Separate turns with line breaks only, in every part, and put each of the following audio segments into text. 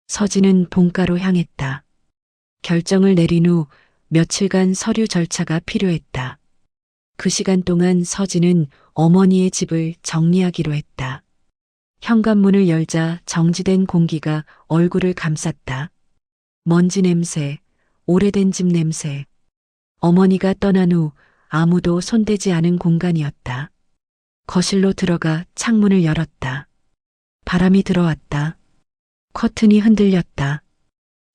서진은 본가로 향했다. 결정을 내린 후 며칠간 서류 절차가 필요했다. 그 시간 동안 서진은 어머니의 집을 정리하기로 했다. 현관문을 열자 정지된 공기가 얼굴을 감쌌다. 먼지 냄새, 오래된 집 냄새. 어머니가 떠난 후 아무도 손대지 않은 공간이었다. 거실로 들어가 창문을 열었다. 바람이 들어왔다. 커튼이 흔들렸다.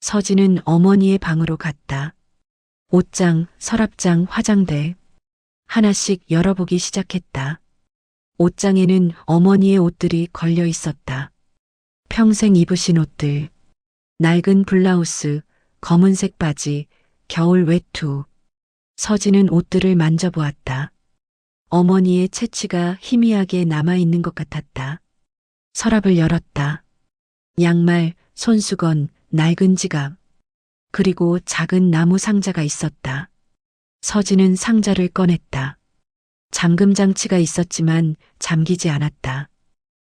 서진은 어머니의 방으로 갔다. 옷장, 서랍장, 화장대. 하나씩 열어보기 시작했다. 옷장에는 어머니의 옷들이 걸려 있었다. 평생 입으신 옷들. 낡은 블라우스, 검은색 바지, 겨울 외투. 서진은 옷들을 만져보았다. 어머니의 채취가 희미하게 남아있는 것 같았다. 서랍을 열었다. 양말, 손수건, 낡은 지갑. 그리고 작은 나무 상자가 있었다. 서진은 상자를 꺼냈다. 잠금 장치가 있었지만 잠기지 않았다.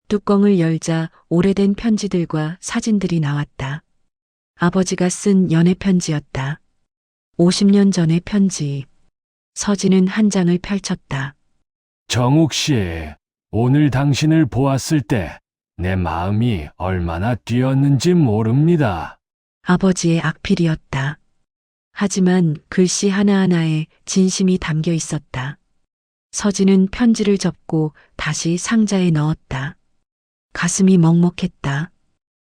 뚜껑을 열자 오래된 편지들과 사진들이 나왔다. 아버지가 쓴 연애 편지였다. 50년 전의 편지. 서진은 한 장을 펼쳤다.
정욱 씨, 오늘 당신을 보았을 때 내 마음이 얼마나 뛰었는지 모릅니다.
아버지의 악필이었다. 하지만 글씨 하나하나에 진심이 담겨 있었다. 서진은 편지를 접고 다시 상자에 넣었다. 가슴이 먹먹했다.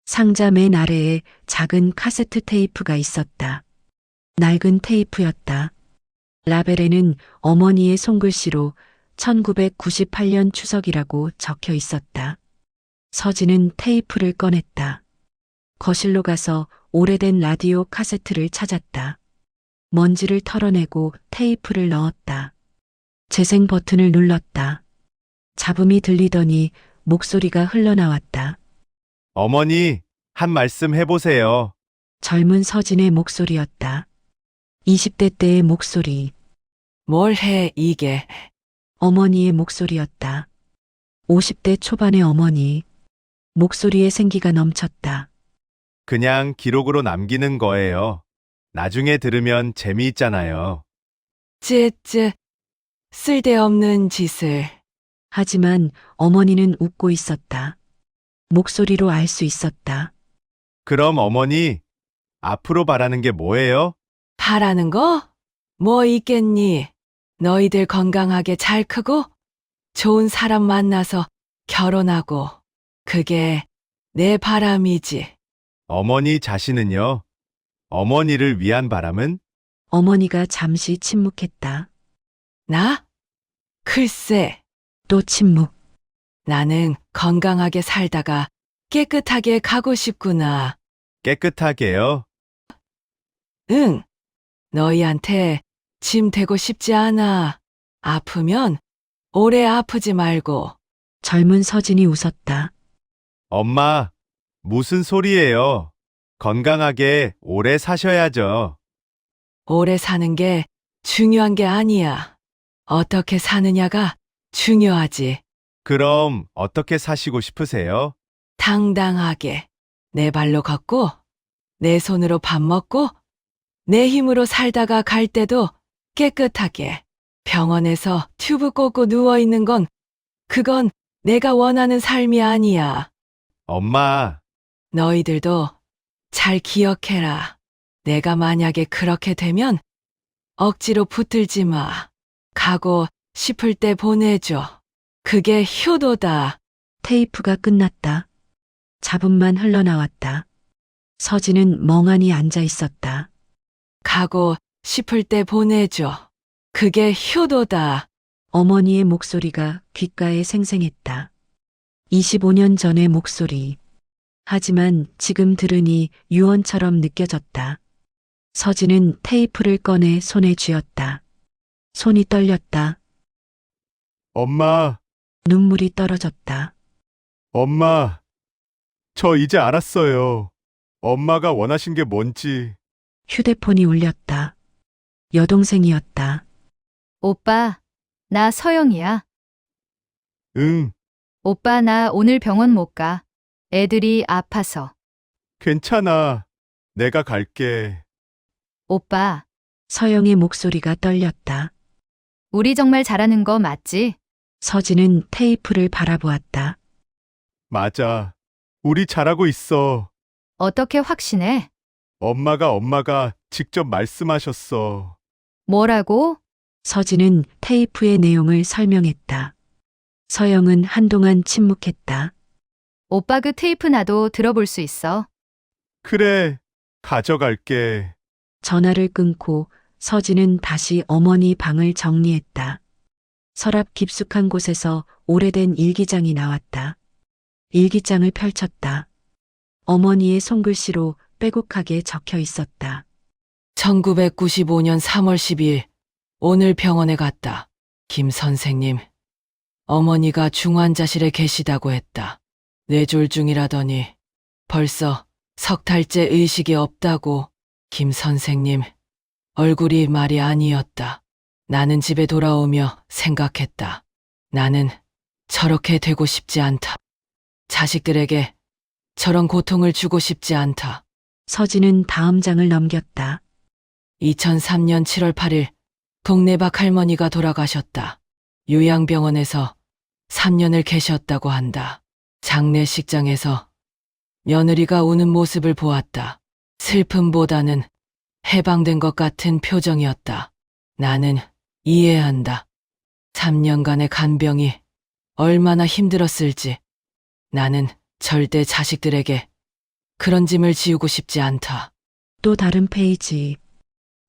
상자 맨 아래에 작은 카세트 테이프가 있었다. 낡은 테이프였다. 라벨에는 어머니의 손글씨로 1998년 추석이라고 적혀 있었다. 서진은 테이프를 꺼냈다. 거실로 가서 오래된 라디오 카세트를 찾았다. 먼지를 털어내고 테이프를 넣었다. 재생 버튼을 눌렀다. 잡음이 들리더니 목소리가 흘러나왔다.
어머니, 한 말씀 해보세요.
젊은 서진의 목소리였다. 20대 때의 목소리.
뭘 해, 이게.
어머니의 목소리였다. 50대 초반의 어머니. 목소리에 생기가 넘쳤다.
그냥 기록으로 남기는 거예요. 나중에 들으면 재미있잖아요.
쯔쯔, 쓸데없는 짓을.
하지만 어머니는 웃고 있었다. 목소리로 알 수 있었다.
그럼 어머니, 앞으로 바라는 게 뭐예요?
바라는 거? 뭐 있겠니? 너희들 건강하게 잘 크고, 좋은 사람 만나서 결혼하고, 그게 내 바람이지.
어머니 자신은요? 어머니를 위한 바람은?
어머니가 잠시 침묵했다.
나? 글쎄,
또 침묵.
나는 건강하게 살다가 깨끗하게 가고 싶구나.
깨끗하게요.
응. 너희한테 짐 되고 싶지 않아. 아프면 오래 아프지 말고.
젊은 서진이 웃었다.
엄마, 무슨 소리예요? 건강하게 오래 사셔야죠.
오래 사는 게 중요한 게 아니야. 어떻게 사느냐가 중요하지.
그럼 어떻게 사시고 싶으세요?
당당하게 내 발로 걷고 내 손으로 밥 먹고 내 힘으로 살다가 갈 때도 깨끗하게 병원에서 튜브 꽂고 누워 있는 건 그건 내가 원하는 삶이 아니야.
엄마,
너희들도 잘 기억해라. 내가 만약에 그렇게 되면 억지로 붙들지 마. 가고 싶을 때 보내줘. 그게 효도다.
테이프가 끝났다. 잡음만 흘러나왔다. 서진은 멍하니 앉아 있었다.
가고 싶을 때 보내줘. 그게 효도다.
어머니의 목소리가 귓가에 생생했다. 25년 전의 목소리. 하지만 지금 들으니 유언처럼 느껴졌다. 서진은 테이프를 꺼내 손에 쥐었다. 손이 떨렸다.
엄마,
눈물이 떨어졌다.
엄마. 저 이제 알았어요. 엄마가 원하신 게 뭔지.
휴대폰이 울렸다. 여동생이었다.
오빠, 나 서영이야.
응,
오빠, 나 오늘 병원 못 가. 애들이 아파서.
괜찮아. 내가 갈게.
오빠,
서영의 목소리가 떨렸다.
우리 정말 잘하는 거 맞지?
서진은 테이프를 바라보았다.
맞아. 우리 잘하고 있어.
어떻게 확신해?
엄마가 직접 말씀하셨어.
뭐라고?
서진은 테이프의 내용을 설명했다. 서영은 한동안 침묵했다.
오빠 그 테이프 나도 들어볼 수 있어.
그래, 가져갈게.
전화를 끊고 서진은 다시 어머니 방을 정리했다. 서랍 깊숙한 곳에서 오래된 일기장이 나왔다. 일기장을 펼쳤다. 어머니의 손글씨로 빼곡하게 적혀 있었다.
1995년 3월 12일 오늘 병원에 갔다. 김 선생님, 어머니가 중환자실에 계시다고 했다. 뇌졸 중이라더니 벌써 석 달째 의식이 없다고. 김 선생님, 얼굴이 말이 아니었다. 나는 집에 돌아오며 생각했다. 나는 저렇게 되고 싶지 않다. 자식들에게 저런 고통을 주고 싶지 않다.
서진은 다음 장을 넘겼다.
2003년 7월 8일 동네박 할머니가 돌아가셨다. 요양병원에서 3년을 계셨다고 한다. 장례식장에서 며느리가 우는 모습을 보았다. 슬픔보다는 해방된 것 같은 표정이었다. 나는 이해한다. 3년간의 간병이 얼마나 힘들었을지. 나는 절대 자식들에게 그런 짐을 지우고 싶지 않다.
또 다른 페이지.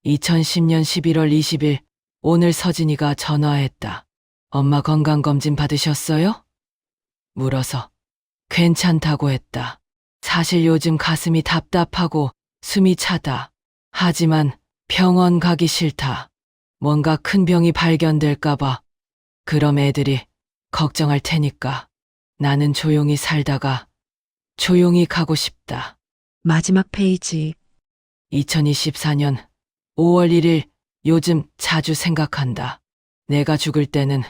2010년 11월 20일 오늘 서진이가 전화했다. 엄마 건강검진 받으셨어요? 물어서 괜찮다고 했다. 사실 요즘 가슴이 답답하고 숨이 차다. 하지만 병원 가기 싫다. 뭔가 큰 병이 발견될까봐. 그럼 애들이 걱정할 테니까. 나는 조용히 살다가 조용히 가고 싶다.
마지막 페이지.
2024년 5월 1일 요즘 자주 생각한다. 내가 죽을 때는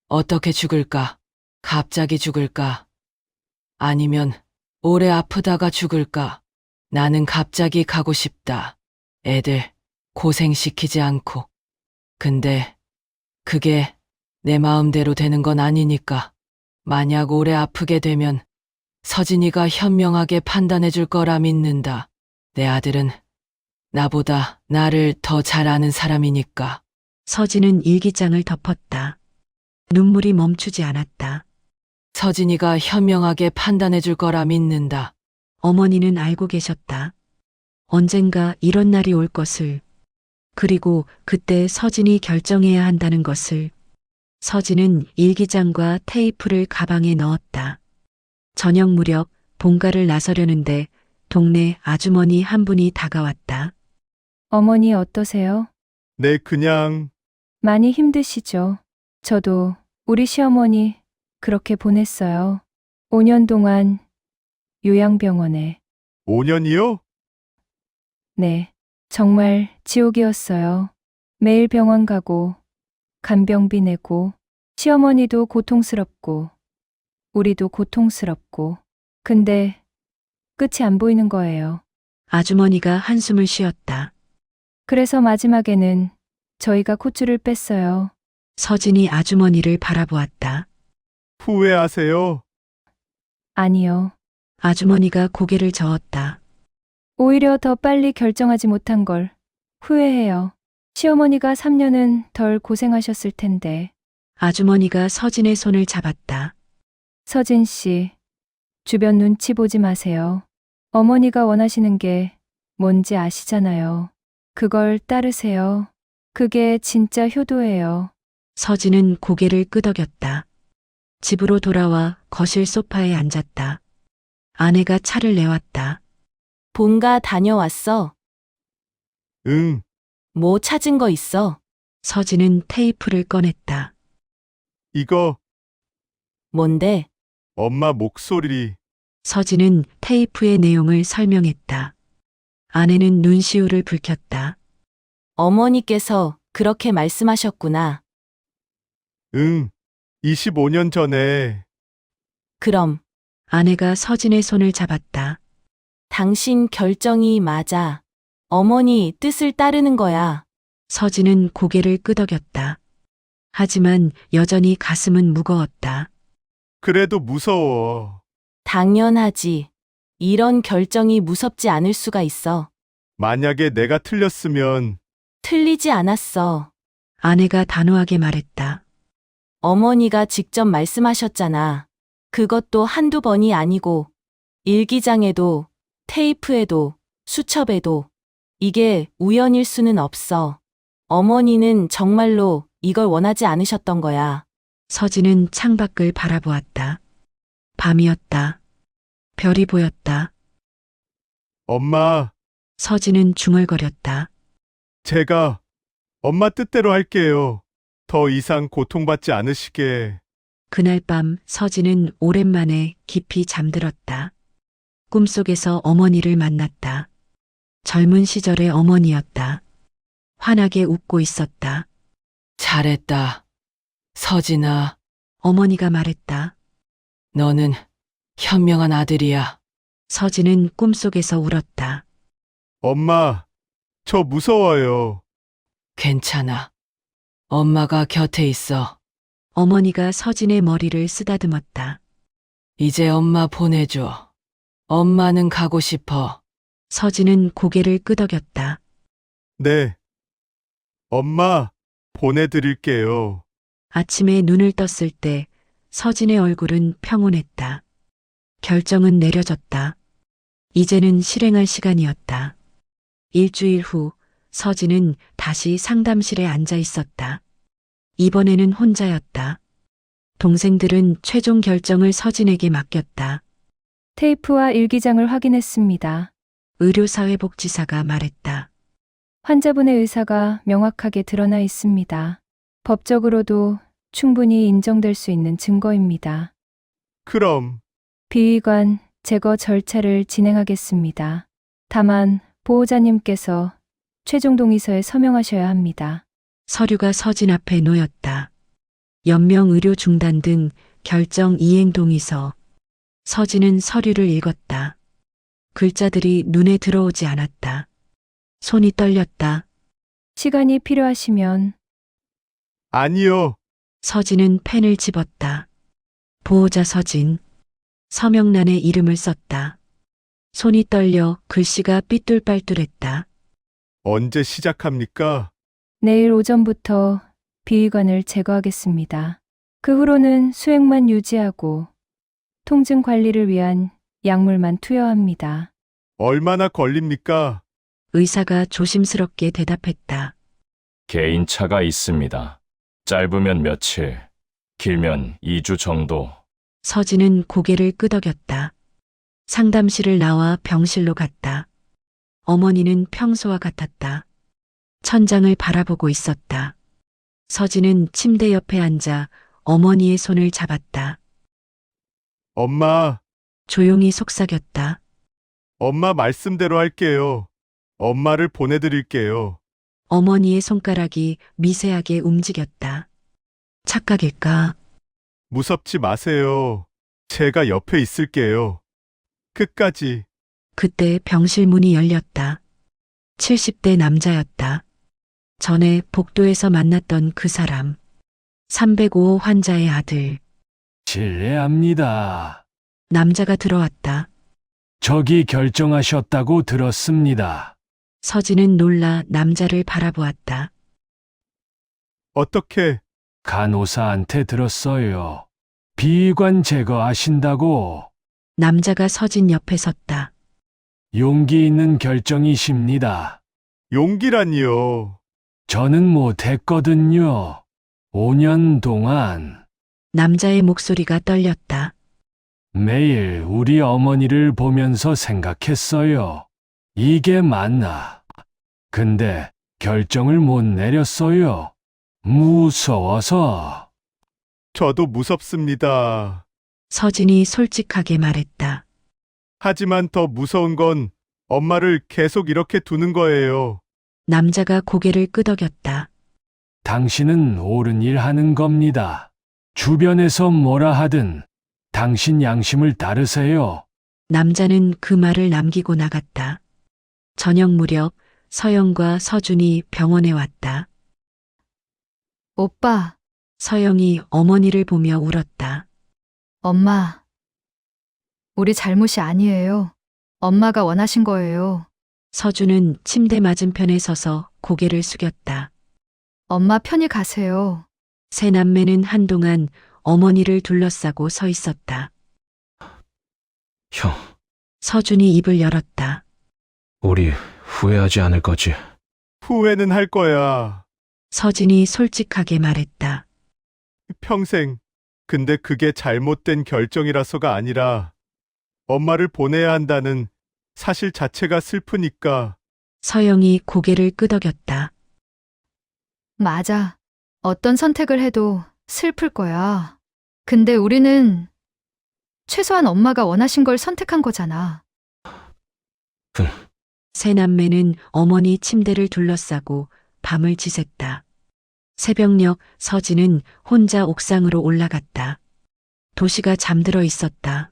어떻게 죽을까? 갑자기 죽을까? 아니면 오래 아프다가 죽을까? 나는 갑자기 가고 싶다. 애들 고생시키지 않고. 근데 그게 내 마음대로 되는 건 아니니까. 만약 오래 아프게 되면 서진이가 현명하게 판단해 줄 거라 믿는다. 내 아들은 나보다 나를 더 잘 아는 사람이니까.
서진은 일기장을 덮었다. 눈물이 멈추지 않았다.
서진이가 현명하게 판단해 줄 거라 믿는다.
어머니는 알고 계셨다. 언젠가 이런 날이 올 것을. 그리고 그때 서진이 결정해야 한다는 것을. 서진은 일기장과 테이프를 가방에 넣었다. 저녁 무렵 본가를 나서려는데 동네 아주머니 한 분이 다가왔다.
어머니 어떠세요?
네, 그냥
많이 힘드시죠? 저도 우리 시어머니 그렇게 보냈어요. 5년 동안 요양병원에.
5년이요?
네, 정말 지옥이었어요. 매일 병원 가고 간병비 내고 시어머니도 고통스럽고 우리도 고통스럽고. 근데 끝이 안 보이는 거예요.
아주머니가 한숨을 쉬었다.
그래서 마지막에는 저희가 콧줄을 뺐어요.
서진이 아주머니를 바라보았다.
후회하세요?
아니요.
아주머니가 고개를 저었다.
오히려 더 빨리 결정하지 못한 걸 후회해요. 시어머니가 3년은 덜 고생하셨을 텐데.
아주머니가 서진의 손을 잡았다.
서진 씨, 주변 눈치 보지 마세요. 어머니가 원하시는 게 뭔지 아시잖아요. 그걸 따르세요. 그게 진짜 효도예요.
서진은 고개를 끄덕였다. 집으로 돌아와 거실 소파에 앉았다. 아내가 차를 내왔다.
본가 다녀왔어.
응,
뭐 찾은 거 있어?
서진은 테이프를 꺼냈다.
이거
뭔데?
엄마 목소리.
서진은 테이프의 내용을 설명했다. 아내는 눈시울을 붉혔다.
어머니께서 그렇게 말씀하셨구나.
응, 25년 전에
그럼
아내가 서진의 손을 잡았다.
당신 결정이 맞아. 어머니 뜻을 따르는 거야.
서진은 고개를 끄덕였다. 하지만 여전히 가슴은 무거웠다.
그래도 무서워.
당연하지. 이런 결정이 무섭지 않을 수가 있어.
만약에 내가 틀렸으면
틀리지 않았어.
아내가 단호하게 말했다.
어머니가 직접 말씀하셨잖아. 그것도 한두 번이 아니고, 일기장에도, 테이프에도, 수첩에도. 이게 우연일 수는 없어. 어머니는 정말로 이걸 원하지 않으셨던 거야.
서진은 창밖을 바라보았다. 밤이었다. 별이 보였다.
엄마,
서진은 중얼거렸다.
제가 엄마 뜻대로 할게요. 더 이상 고통받지 않으시게.
그날 밤 서진은 오랜만에 깊이 잠들었다. 꿈속에서 어머니를 만났다. 젊은 시절의 어머니였다. 환하게 웃고 있었다.
잘했다. 서진아,
어머니가 말했다.
너는 현명한 아들이야.
서진은 꿈속에서 울었다.
엄마, 저 무서워요.
괜찮아. 엄마가 곁에 있어.
어머니가 서진의 머리를 쓰다듬었다.
이제 엄마 보내줘. 엄마는 가고 싶어.
서진은 고개를 끄덕였다.
네. 엄마, 보내드릴게요.
아침에 눈을 떴을 때 서진의 얼굴은 평온했다. 결정은 내려졌다. 이제는 실행할 시간이었다. 일주일 후 서진은 다시 상담실에 앉아 있었다. 이번에는 혼자였다. 동생들은 최종 결정을 서진에게 맡겼다.
테이프와 일기장을 확인했습니다.
의료사회복지사가 말했다.
환자분의 의사가 명확하게 드러나 있습니다. 법적으로도 충분히 인정될 수 있는 증거입니다.
그럼
비위관 제거 절차를 진행하겠습니다. 다만 보호자님께서 최종 동의서에 서명하셔야 합니다.
서류가 서진 앞에 놓였다. 연명 의료 중단 등 결정 이행 동의서. 서진은 서류를 읽었다. 글자들이 눈에 들어오지 않았다. 손이 떨렸다.
시간이 필요하시면
아니요.
서진은 펜을 집었다. 보호자 서진. 서명란에 이름을 썼다. 손이 떨려 글씨가 삐뚤빨뚤했다.
언제 시작합니까?
내일 오전부터 비위관을 제거하겠습니다. 그 후로는 수액만 유지하고 통증 관리를 위한 약물만 투여합니다.
얼마나 걸립니까?
의사가 조심스럽게 대답했다.
개인차가 있습니다. 짧으면 며칠, 길면 2주 정도.
서진은 고개를 끄덕였다. 상담실을 나와 병실로 갔다. 어머니는 평소와 같았다. 천장을 바라보고 있었다. 서진은 침대 옆에 앉아 어머니의 손을 잡았다.
엄마,
조용히 속삭였다.
엄마 말씀대로 할게요. 엄마를 보내드릴게요.
어머니의 손가락이 미세하게 움직였다. 착각일까?
무섭지 마세요. 제가 옆에 있을게요. 끝까지.
그때 병실 문이 열렸다. 70대 남자였다. 전에 복도에서 만났던 그 사람. 305호 환자의 아들.
실례합니다.
남자가 들어왔다.
저기 결정하셨다고 들었습니다.
서진은 놀라 남자를 바라보았다.
어떻게?
간호사한테 들었어요. 비위관 제거하신다고.
남자가 서진 옆에 섰다.
용기 있는 결정이십니다.
용기라니요.
저는 못했거든요. 5년 동안
남자의 목소리가 떨렸다.
매일 우리 어머니를 보면서 생각했어요. 이게 맞나? 근데 결정을 못 내렸어요. 무서워서.
저도 무섭습니다.
서진이 솔직하게 말했다.
하지만 더 무서운 건 엄마를 계속 이렇게 두는 거예요.
남자가 고개를 끄덕였다.
당신은 옳은 일 하는 겁니다. 주변에서 뭐라 하든 당신 양심을 따르세요.
남자는 그 말을 남기고 나갔다. 저녁 무렵 서영과 서준이 병원에 왔다.
오빠,
서영이 어머니를 보며 울었다.
엄마. 우리 잘못이 아니에요. 엄마가 원하신 거예요.
서준은 침대 맞은편에 서서 고개를 숙였다.
엄마 편히 가세요.
세 남매는 한동안 어머니를 둘러싸고 서 있었다.
형,
서준이 입을 열었다.
우리 후회하지 않을 거지?
후회는 할 거야.
서진이 솔직하게 말했다.
평생. 근데 그게 잘못된 결정이라서가 아니라 엄마를 보내야 한다는 사실 자체가 슬프니까.
서영이 고개를 끄덕였다.
맞아. 어떤 선택을 해도 슬플 거야. 근데 우리는 최소한 엄마가 원하신 걸 선택한 거잖아.
세 남매는 어머니 침대를 둘러싸고 밤을 지샜다. 새벽녘 서진은 혼자 옥상으로 올라갔다. 도시가 잠들어 있었다.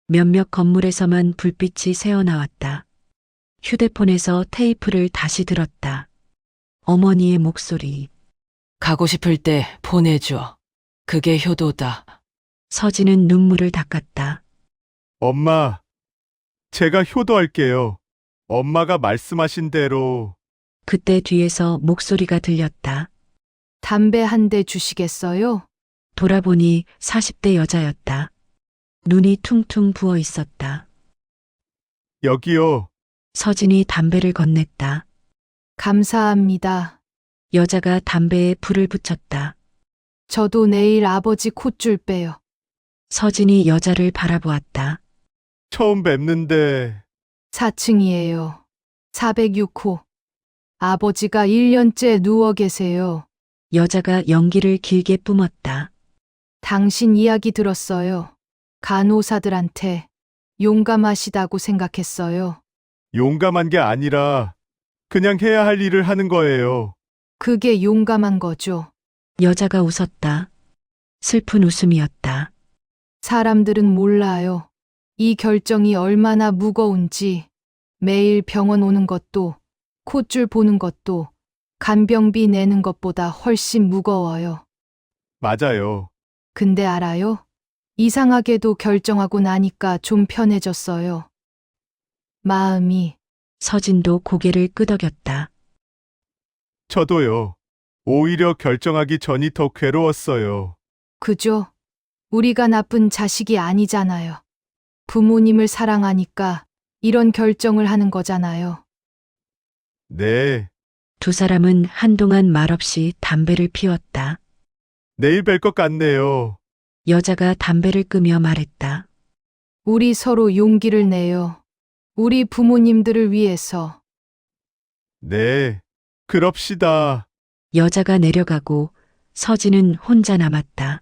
몇몇 건물에서만 불빛이 새어나왔다. 휴대폰에서 테이프를 다시 들었다. 어머니의 목소리.
가고 싶을 때 보내줘. 그게 효도다.
서진은 눈물을 닦았다.
엄마, 제가 효도할게요. 엄마가 말씀하신 대로.
그때 뒤에서 목소리가 들렸다.
담배 한 대 주시겠어요?
돌아보니 40대 여자였다. 눈이 퉁퉁 부어 있었다.
여기요.
서진이 담배를 건넸다.
감사합니다.
여자가 담배에 불을 붙였다.
저도 내일 아버지 콧줄 빼요.
서진이 여자를 바라보았다.
처음 뵙는데
4층이에요. 406호. 아버지가 1년째 누워 계세요.
여자가 연기를 길게 뿜었다.
당신 이야기 들었어요. 간호사들한테 용감하시다고 생각했어요.
용감한 게 아니라 그냥 해야 할 일을 하는 거예요.
그게 용감한 거죠.
여자가 웃었다. 슬픈 웃음이었다.
사람들은 몰라요. 이 결정이 얼마나 무거운지. 매일 병원 오는 것도, 콧줄 보는 것도, 간병비 내는 것보다 훨씬 무거워요.
맞아요.
근데 알아요? 이상하게도 결정하고 나니까 좀 편해졌어요. 마음이.
서진도 고개를 끄덕였다.
저도요. 오히려 결정하기 전이 더 괴로웠어요.
그죠? 우리가 나쁜 자식이 아니잖아요. 부모님을 사랑하니까 이런 결정을 하는 거잖아요.
네.
두 사람은 한동안 말없이 담배를 피웠다.
내일 뵐 것 같네요.
여자가 담배를 끄며 말했다.
우리 서로 용기를 내요. 우리 부모님들을 위해서.
네. 그럽시다.
여자가 내려가고 서진은 혼자 남았다.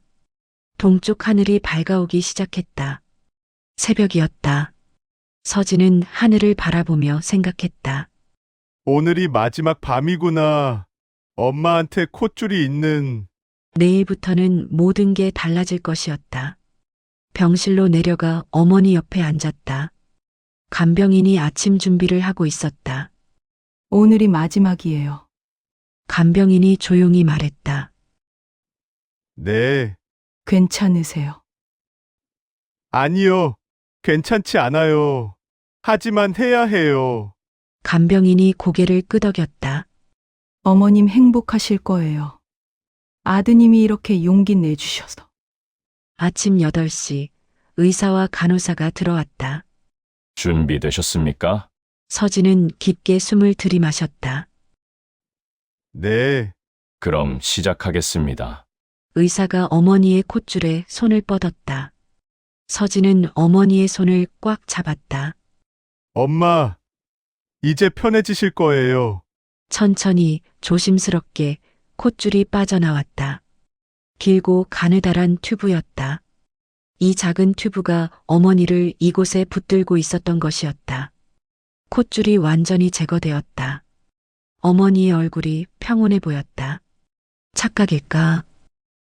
동쪽 하늘이 밝아오기 시작했다. 새벽이었다. 서진은 하늘을 바라보며 생각했다.
오늘이 마지막 밤이구나. 엄마한테 콧줄이 있는.
내일부터는 모든 게 달라질 것이었다. 병실로 내려가 어머니 옆에 앉았다. 간병인이 아침 준비를 하고 있었다.
오늘이 마지막이에요.
간병인이 조용히 말했다.
네.
괜찮으세요?
아니요. 괜찮지 않아요. 하지만 해야 해요.
간병인이 고개를 끄덕였다.
어머님 행복하실 거예요. 아드님이 이렇게 용기 내주셔서.
아침 8시 의사와 간호사가 들어왔다.
준비되셨습니까?
서진은 깊게 숨을 들이마셨다.
네.
그럼 시작하겠습니다.
의사가 어머니의 콧줄에 손을 뻗었다. 서진은 어머니의 손을 꽉 잡았다.
엄마, 이제 편해지실 거예요.
천천히 조심스럽게 콧줄이 빠져나왔다. 길고 가느다란 튜브였다. 이 작은 튜브가 어머니를 이곳에 붙들고 있었던 것이었다. 콧줄이 완전히 제거되었다. 어머니의 얼굴이 평온해 보였다. 착각일까?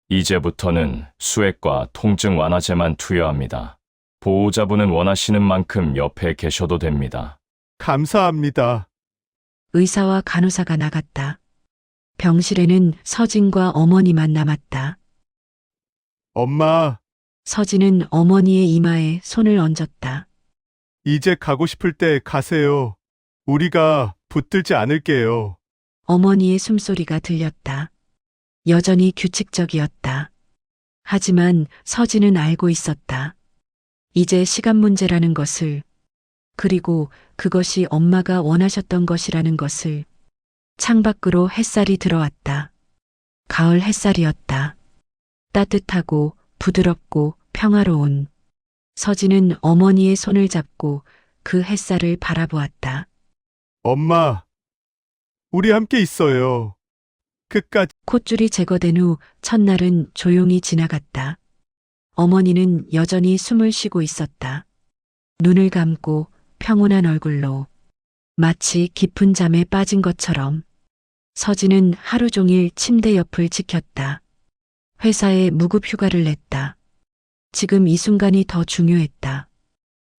이제부터는 수액과 통증 완화제만 투여합니다. 보호자분은 원하시는 만큼 옆에 계셔도 됩니다.
감사합니다.
의사와 간호사가 나갔다. 병실에는 서진과 어머니만 남았다.
엄마,
서진은 어머니의 이마에 손을 얹었다.
이제 가고 싶을 때 가세요. 우리가 붙들지 않을게요.
어머니의 숨소리가 들렸다. 여전히 규칙적이었다. 하지만 서진은 알고 있었다. 이제 시간 문제라는 것을, 그리고 그것이 엄마가 원하셨던 것이라는 것을. 창밖으로 햇살이 들어왔다. 가을 햇살이었다. 따뜻하고 부드럽고 평화로운. 서진은 어머니의 손을 잡고 그 햇살을 바라보았다.
엄마, 우리 함께 있어요. 끝까지.
콧줄이 제거된 후 첫날은 조용히 지나갔다. 어머니는 여전히 숨을 쉬고 있었다. 눈을 감고 평온한 얼굴로 마치 깊은 잠에 빠진 것처럼. 서진은 하루 종일 침대 옆을 지켰다. 회사에 무급 휴가를 냈다. 지금 이 순간이 더 중요했다.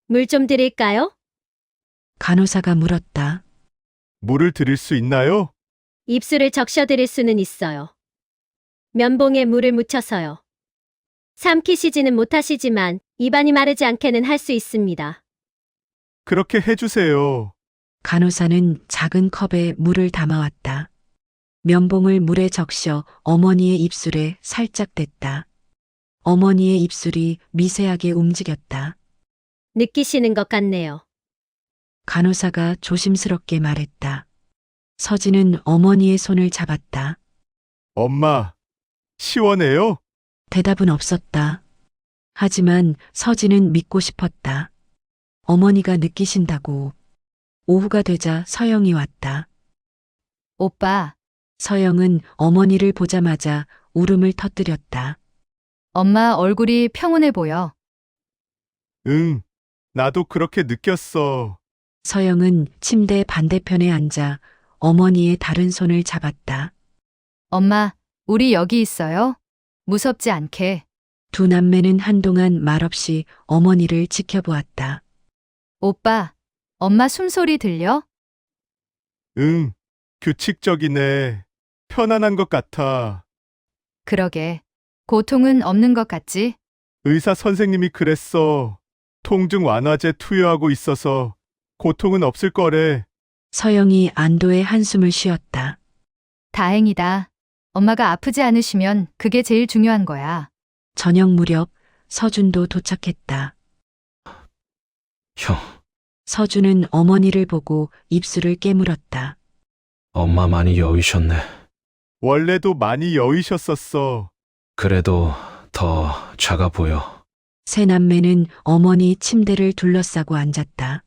물 좀 드릴까요?
간호사가 물었다.
물을 드릴 수 있나요?
입술을 적셔드릴 수는 있어요. 면봉에 물을 묻혀서요. 삼키시지는 못하시지만 입안이 마르지 않게는 할 수 있습니다.
그렇게 해주세요.
간호사는 작은 컵에 물을 담아왔다. 면봉을 물에 적셔 어머니의 입술에 살짝 댔다. 어머니의 입술이 미세하게 움직였다.
느끼시는 것 같네요.
간호사가 조심스럽게 말했다. 서진은 어머니의 손을 잡았다.
엄마, 시원해요?
대답은 없었다. 하지만 서진은 믿고 싶었다. 어머니가 느끼신다고. 오후가 되자 서영이 왔다.
오빠,
서영은 어머니를 보자마자 울음을 터뜨렸다.
엄마 얼굴이 평온해 보여.
응, 나도 그렇게 느꼈어.
서영은 침대 반대편에 앉아 어머니의 다른 손을 잡았다.
엄마, 우리 여기 있어요. 무섭지 않게.
두 남매는 한동안 말없이 어머니를 지켜보았다.
오빠, 엄마 숨소리 들려?
응, 규칙적이네. 편안한 것 같아.
그러게. 고통은 없는 것 같지?
의사 선생님이 그랬어. 통증 완화제 투여하고 있어서 고통은 없을 거래.
서영이 안도의 한숨을 쉬었다.
다행이다. 엄마가 아프지 않으시면 그게 제일 중요한 거야.
저녁 무렵 서준도 도착했다.
형,
서준은 어머니를 보고 입술을 깨물었다.
엄마 많이 여위셨네.
원래도 많이 여위셨었어.
그래도 더 작아 보여.
세 남매는 어머니 침대를 둘러싸고 앉았다.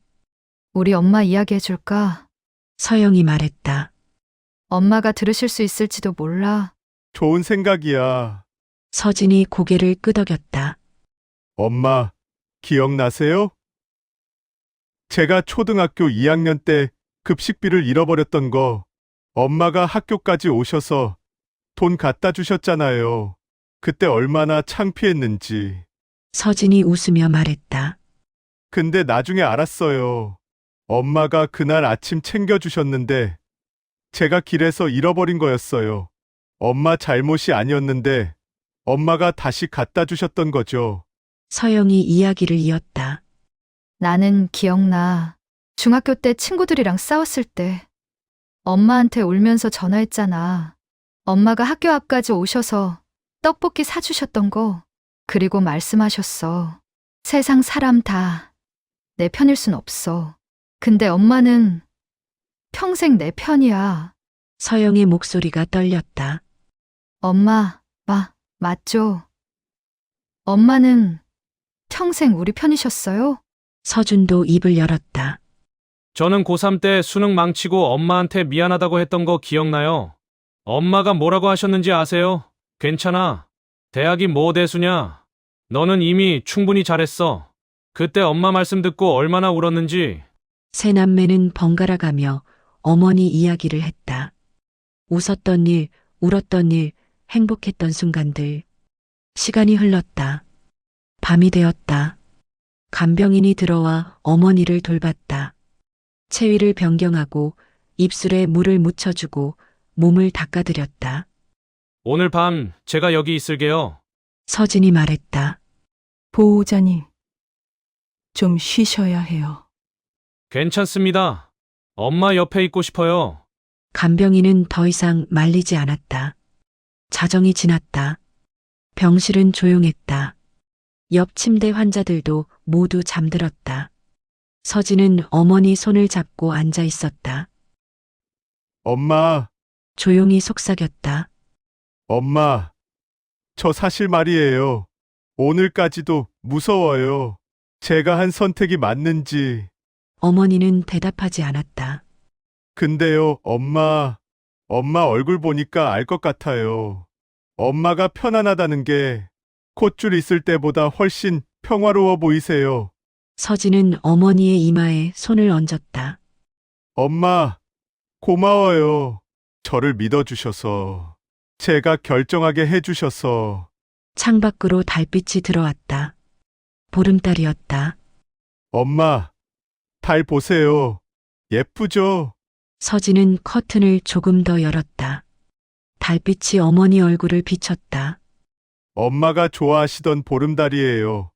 우리 엄마 이야기해 줄까?
서영이 말했다.
엄마가 들으실 수 있을지도 몰라.
좋은 생각이야.
서진이 고개를 끄덕였다.
엄마, 기억나세요? 제가 초등학교 2학년 때 급식비를 잃어버렸던 거 엄마가 학교까지 오셔서 돈 갖다 주셨잖아요. 그때 얼마나 창피했는지.
서진이 웃으며 말했다.
근데 나중에 알았어요. 엄마가 그날 아침 챙겨주셨는데 제가 길에서 잃어버린 거였어요. 엄마 잘못이 아니었는데 엄마가 다시 갖다 주셨던 거죠.
서영이 이야기를 이었다.
나는 기억나. 중학교 때 친구들이랑 싸웠을 때 엄마한테 울면서 전화했잖아. 엄마가 학교 앞까지 오셔서 떡볶이 사주셨던 거. 그리고 말씀하셨어. 세상 사람 다 내 편일 순 없어. 근데 엄마는 평생 내 편이야.
서영의 목소리가 떨렸다.
엄마, 맞죠? 엄마는 평생 우리 편이셨어요?
서준도 입을 열었다.
저는 고3 때 수능 망치고 엄마한테 미안하다고 했던 거 기억나요? 엄마가 뭐라고 하셨는지 아세요? 괜찮아. 대학이 뭐 대수냐? 너는 이미 충분히 잘했어. 그때 엄마 말씀 듣고 얼마나 울었는지.
세 남매는 번갈아 가며 어머니 이야기를 했다. 웃었던 일, 울었던 일, 행복했던 순간들. 시간이 흘렀다. 밤이 되었다. 간병인이 들어와 어머니를 돌봤다. 체위를 변경하고 입술에 물을 묻혀주고 몸을 닦아드렸다.
오늘 밤 제가 여기 있을게요.
서진이 말했다.
보호자님, 좀 쉬셔야 해요.
괜찮습니다. 엄마 옆에 있고 싶어요.
간병인은 더 이상 말리지 않았다. 자정이 지났다. 병실은 조용했다. 옆 침대 환자들도 모두 잠들었다. 서진은 어머니 손을 잡고 앉아 있었다.
엄마,
조용히 속삭였다.
엄마. 저 사실 말이에요. 오늘까지도 무서워요. 제가 한 선택이 맞는지.
어머니는 대답하지 않았다.
근데요, 엄마. 엄마 얼굴 보니까 알 것 같아요. 엄마가 편안하다는 게 콧줄 있을 때보다 훨씬 평화로워 보이세요.
서진은 어머니의 이마에 손을 얹었다.
엄마, 고마워요. 저를 믿어주셔서. 제가 결정하게 해주셔서.
창밖으로 달빛이 들어왔다. 보름달이었다.
엄마, 달 보세요. 예쁘죠?
서진은 커튼을 조금 더 열었다. 달빛이 어머니 얼굴을 비췄다.
엄마가 좋아하시던 보름달이에요.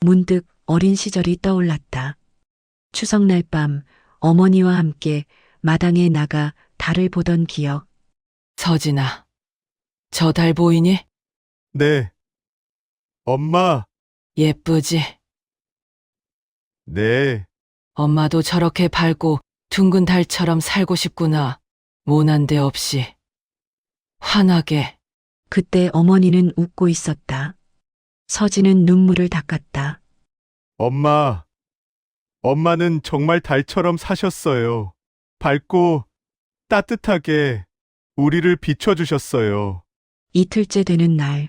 문득 어린 시절이 떠올랐다. 추석날 밤 어머니와 함께 마당에 나가 달을 보던 기억.
서진아, 저 달 보이니?
네. 엄마,
예쁘지?
네.
엄마도 저렇게 밝고 둥근 달처럼 살고 싶구나. 모난 데 없이. 환하게.
그때 어머니는 웃고 있었다. 서진은 눈물을 닦았다.
엄마, 엄마는 정말 달처럼 사셨어요. 밝고 따뜻하게 우리를 비춰주셨어요.
이틀째 되는 날,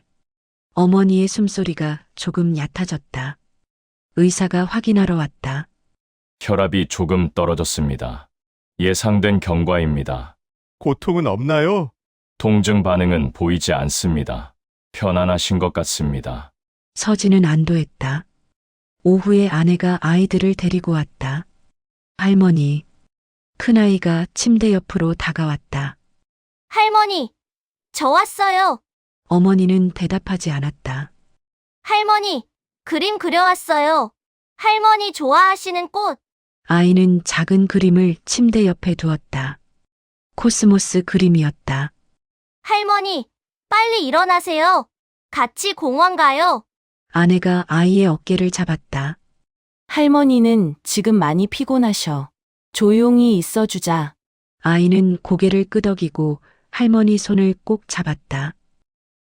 어머니의 숨소리가 조금 얕아졌다. 의사가 확인하러 왔다.
혈압이 조금 떨어졌습니다. 예상된 경과입니다.
고통은 없나요?
통증 반응은 보이지 않습니다. 편안하신 것 같습니다.
서진은 안도했다. 오후에 아내가 아이들을 데리고 왔다. 할머니, 큰아이가 침대 옆으로 다가왔다.
할머니, 저 왔어요.
어머니는 대답하지 않았다.
할머니, 그림 그려왔어요. 할머니 좋아하시는 꽃.
아이는 작은 그림을 침대 옆에 두었다. 코스모스 그림이었다.
할머니, 빨리 일어나세요. 같이 공원 가요.
아내가 아이의 어깨를 잡았다.
할머니는 지금 많이 피곤하셔. 조용히 있어주자.
아이는 고개를 끄덕이고 할머니 손을 꼭 잡았다.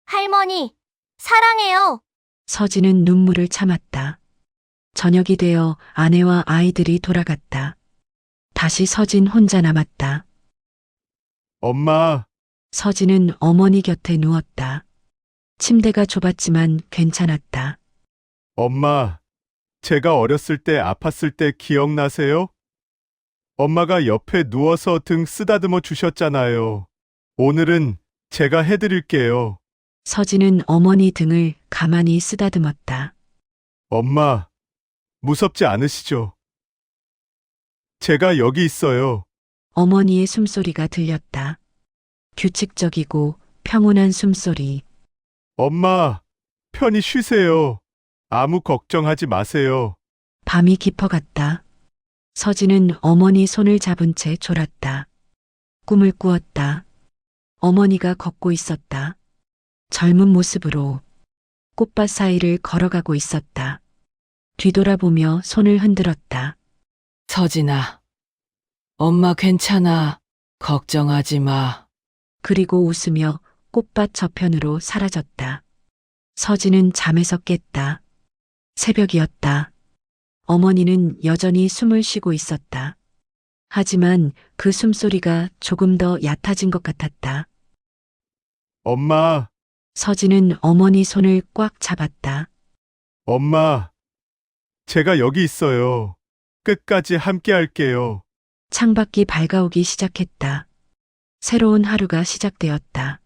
할머니, 사랑해요.
서진은 눈물을 참았다. 저녁이 되어 아내와 아이들이 돌아갔다. 다시 서진 혼자 남았다.
엄마,
서진은 어머니 곁에 누웠다. 침대가 좁았지만 괜찮았다.
엄마, 제가 어렸을 때 아팠을 때 기억나세요? 엄마가 옆에 누워서 등 쓰다듬어 주셨잖아요. 오늘은 제가 해드릴게요.
서진은 어머니 등을 가만히 쓰다듬었다.
엄마, 무섭지 않으시죠? 제가 여기 있어요.
어머니의 숨소리가 들렸다. 규칙적이고 평온한 숨소리.
엄마, 편히 쉬세요. 아무 걱정하지 마세요.
밤이 깊어갔다. 서진은 어머니 손을 잡은 채 졸았다. 꿈을 꾸었다. 어머니가 걷고 있었다. 젊은 모습으로 꽃밭 사이를 걸어가고 있었다. 뒤돌아보며 손을 흔들었다.
서진아, 엄마 괜찮아. 걱정하지 마.
그리고 웃으며 꽃밭 저편으로 사라졌다. 서진은 잠에서 깼다. 새벽이었다. 어머니는 여전히 숨을 쉬고 있었다. 하지만 그 숨소리가 조금 더 얕아진 것 같았다.
엄마,
서진은 어머니 손을 꽉 잡았다.
엄마, 제가 여기 있어요. 끝까지 함께 할게요.
창밖이 밝아오기 시작했다. 새로운 하루가 시작되었다.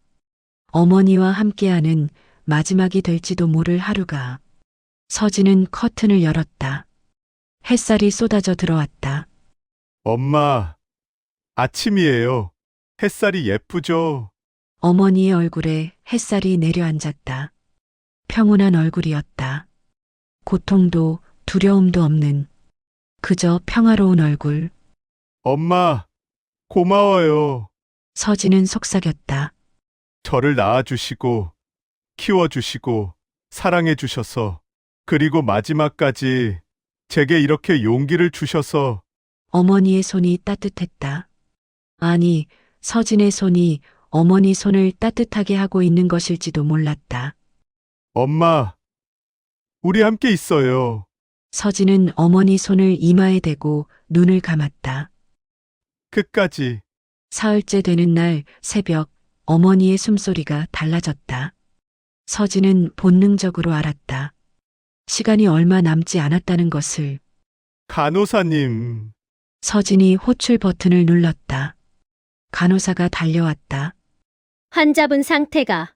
어머니와 함께하는 마지막이 될지도 모를 하루가. 서진은 커튼을 열었다. 햇살이 쏟아져 들어왔다.
엄마, 아침이에요. 햇살이 예쁘죠?
어머니의 얼굴에 햇살이 내려앉았다. 평온한 얼굴이었다. 고통도 두려움도 없는 그저 평화로운 얼굴.
엄마, 고마워요.
서진은 속삭였다.
저를 낳아주시고, 키워주시고, 사랑해주셔서, 그리고 마지막까지 제게 이렇게 용기를 주셔서,
어머니의 손이 따뜻했다. 아니, 서진의 손이 어머니 손을 따뜻하게 하고 있는 것일지도 몰랐다.
엄마, 우리 함께 있어요.
서진은 어머니 손을 이마에 대고 눈을 감았다.
끝까지.
사흘째 되는 날 새벽 어머니의 숨소리가 달라졌다. 서진은 본능적으로 알았다. 시간이 얼마 남지 않았다는 것을.
간호사님,
서진이 호출 버튼을 눌렀다. 간호사가 달려왔다.
환자분 상태가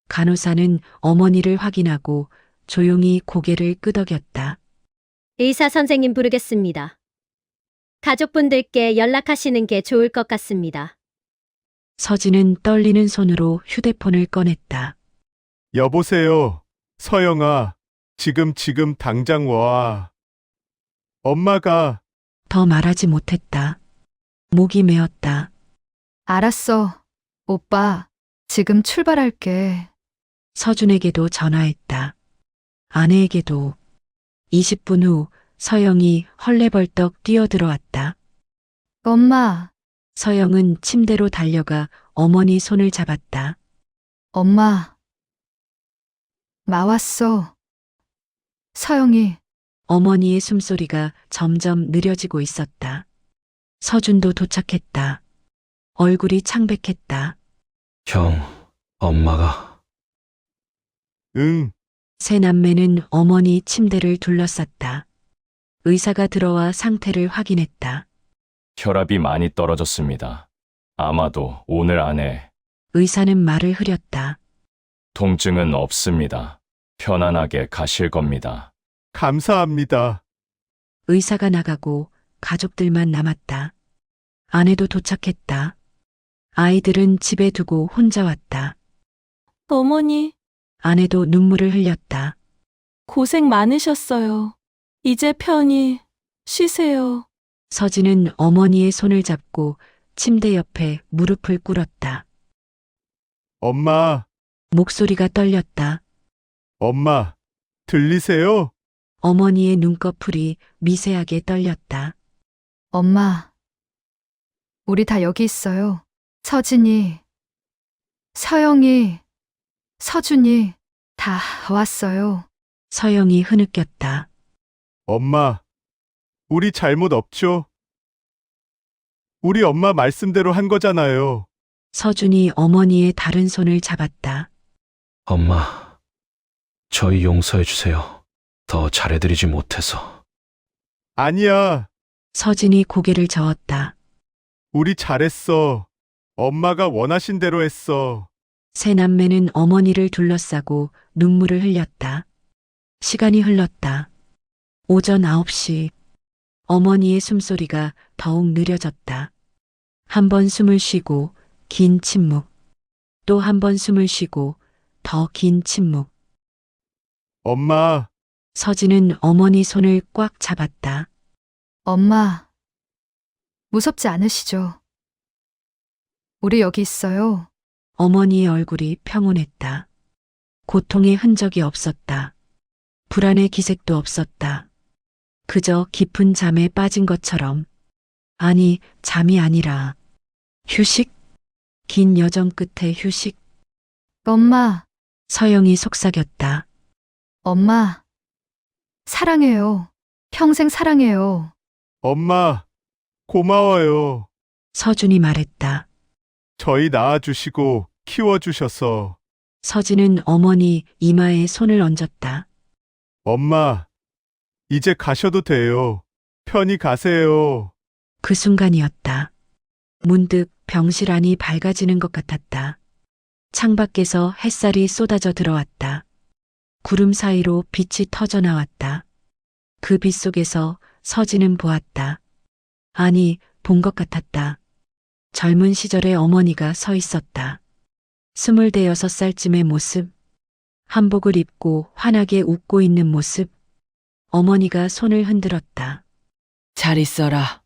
간호사는 어머니를 확인하고 조용히 고개를 끄덕였다.
의사 선생님 부르겠습니다. 가족분들께 연락하시는 게 좋을 것 같습니다.
서진은 떨리는 손으로 휴대폰을 꺼냈다.
여보세요. 서영아, 지금 당장 와. 엄마가
더 말하지 못했다. 목이 메었다.
알았어. 오빠, 지금 출발할게.
서준에게도 전화했다. 아내에게도. 20분 후 서영이 헐레벌떡 뛰어들어왔다.
엄마,
서영은 침대로 달려가 어머니 손을 잡았다.
엄마. 나왔어. 서영이,
어머니의 숨소리가 점점 느려지고 있었다. 서준도 도착했다. 얼굴이 창백했다.
형, 엄마가.
응,
세 남매는 어머니 침대를 둘러쌌다. 의사가 들어와 상태를 확인했다.
혈압이 많이 떨어졌습니다. 아마도 오늘 안에
의사는 말을 흐렸다.
통증은 없습니다. 편안하게 가실 겁니다.
감사합니다.
의사가 나가고 가족들만 남았다. 아내도 도착했다. 아이들은 집에 두고 혼자 왔다.
어머니,
아내도 눈물을 흘렸다.
고생 많으셨어요. 이제 편히 쉬세요.
서진은 어머니의 손을 잡고 침대 옆에 무릎을 꿇었다.
엄마,
목소리가 떨렸다.
엄마, 들리세요?
어머니의 눈꺼풀이 미세하게 떨렸다.
엄마. 우리 다 여기 있어요. 서진이, 서영이, 서준이 다 왔어요.
서영이 흐느꼈다.
엄마, 우리 잘못 없죠? 우리 엄마 말씀대로 한 거잖아요.
서준이 어머니의 다른 손을 잡았다.
엄마, 저희 용서해 주세요. 더 잘해드리지 못해서.
아니야,
서진이 고개를 저었다.
우리 잘했어. 엄마가 원하신 대로 했어.
세 남매는 어머니를 둘러싸고 눈물을 흘렸다. 시간이 흘렀다. 오전 9시. 어머니의 숨소리가 더욱 느려졌다. 한 번 숨을 쉬고 긴 침묵. 또 한 번 숨을 쉬고 더 긴 침묵.
엄마,
서진은 어머니 손을 꽉 잡았다.
엄마. 무섭지 않으시죠? 우리 여기 있어요.
어머니의 얼굴이 평온했다. 고통의 흔적이 없었다. 불안의 기색도 없었다. 그저 깊은 잠에 빠진 것처럼. 아니, 잠이 아니라 휴식? 긴 여정 끝에 휴식.
엄마,
서영이 속삭였다.
엄마. 사랑해요. 평생 사랑해요.
엄마, 고마워요.
서준이 말했다.
저희 낳아주시고 키워주셔서.
서진은 어머니 이마에 손을 얹었다.
엄마, 이제 가셔도 돼요. 편히 가세요.
그 순간이었다. 문득 병실 안이 밝아지는 것 같았다. 창밖에서 햇살이 쏟아져 들어왔다. 구름 사이로 빛이 터져 나왔다. 그 빛 속에서 서진은 보았다. 아니, 본 것 같았다. 젊은 시절의 어머니가 서 있었다. 26살쯤의 모습. 한복을 입고 환하게 웃고 있는 모습. 어머니가 손을 흔들었다.
잘 있어라.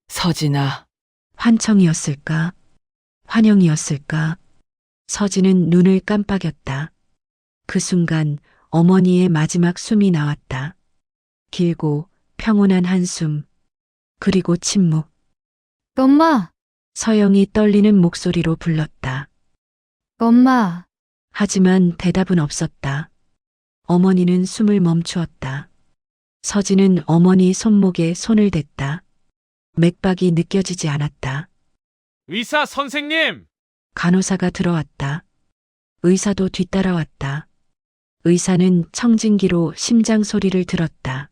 서진아.
환청이었을까? 환영이었을까? 서진은 눈을 깜빡였다. 그 순간 어머니의 마지막 숨이 나왔다. 길고 평온한 한숨. 그리고 침묵.
엄마,
서영이 떨리는 목소리로 불렀다.
엄마.
하지만 대답은 없었다. 어머니는 숨을 멈추었다. 서진은 어머니 손목에 손을 댔다. 맥박이 느껴지지 않았다.
의사 선생님!
간호사가 들어왔다. 의사도 뒤따라왔다. 의사는 청진기로 심장 소리를 들었다.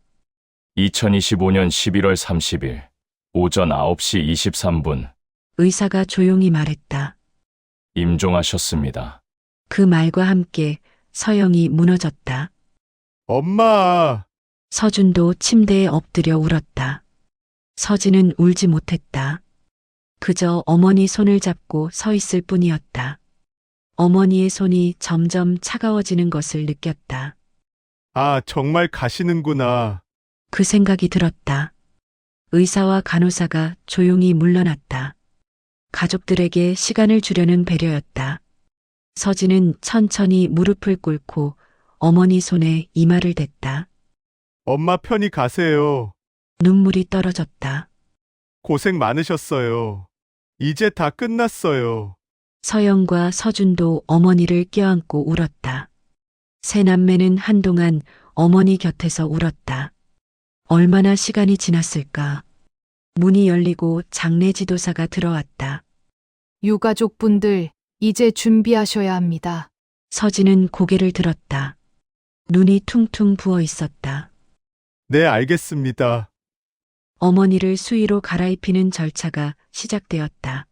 2025년 11월 30일 오전 9시 23분
의사가 조용히 말했다.
임종하셨습니다.
그 말과 함께 서영이 무너졌다.
엄마,
서준도 침대에 엎드려 울었다. 서진은 울지 못했다. 그저 어머니 손을 잡고 서 있을 뿐이었다. 어머니의 손이 점점 차가워지는 것을 느꼈다.
아, 정말 가시는구나.
그 생각이 들었다. 의사와 간호사가 조용히 물러났다. 가족들에게 시간을 주려는 배려였다. 서진은 천천히 무릎을 꿇고 어머니 손에 이마를 댔다.
엄마 편히 가세요.
눈물이 떨어졌다.
고생 많으셨어요. 이제 다 끝났어요.
서영과 서준도 어머니를 껴안고 울었다. 세 남매는 한동안 어머니 곁에서 울었다. 얼마나 시간이 지났을까. 문이 열리고 장례 지도사가 들어왔다.
유가족분들, 이제 준비하셔야 합니다.
서진은 고개를 들었다. 눈이 퉁퉁 부어 있었다.
네, 알겠습니다.
어머니를 수의로 갈아입히는 절차가 시작되었다.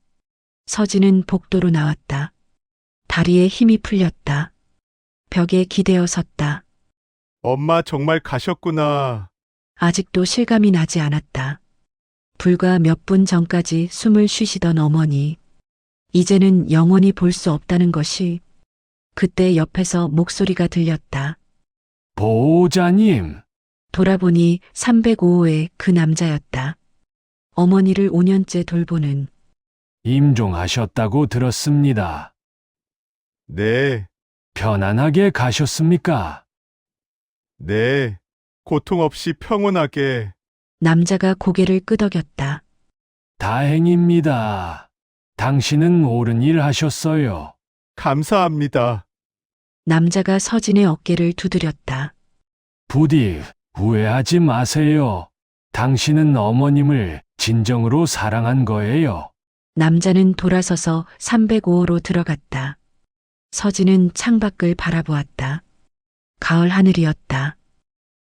서진은 복도로 나왔다. 다리에 힘이 풀렸다. 벽에 기대어 섰다.
엄마 정말 가셨구나.
아직도 실감이 나지 않았다. 불과 몇 분 전까지 숨을 쉬시던 어머니. 이제는 영원히 볼 수 없다는 것이. 그때 옆에서 목소리가 들렸다.
보호자님,
돌아보니 305호의 그 남자였다. 어머니를 5년째 돌보는.
임종하셨다고 들었습니다.
네,
편안하게 가셨습니까?
네. 고통 없이 평온하게.
남자가 고개를 끄덕였다.
다행입니다. 당신은 옳은 일 하셨어요.
감사합니다.
남자가 서진의 어깨를 두드렸다.
부디 후회하지 마세요. 당신은 어머님을 진정으로 사랑한 거예요.
남자는 돌아서서 305호로 들어갔다. 서진은 창밖을 바라보았다. 가을 하늘이었다.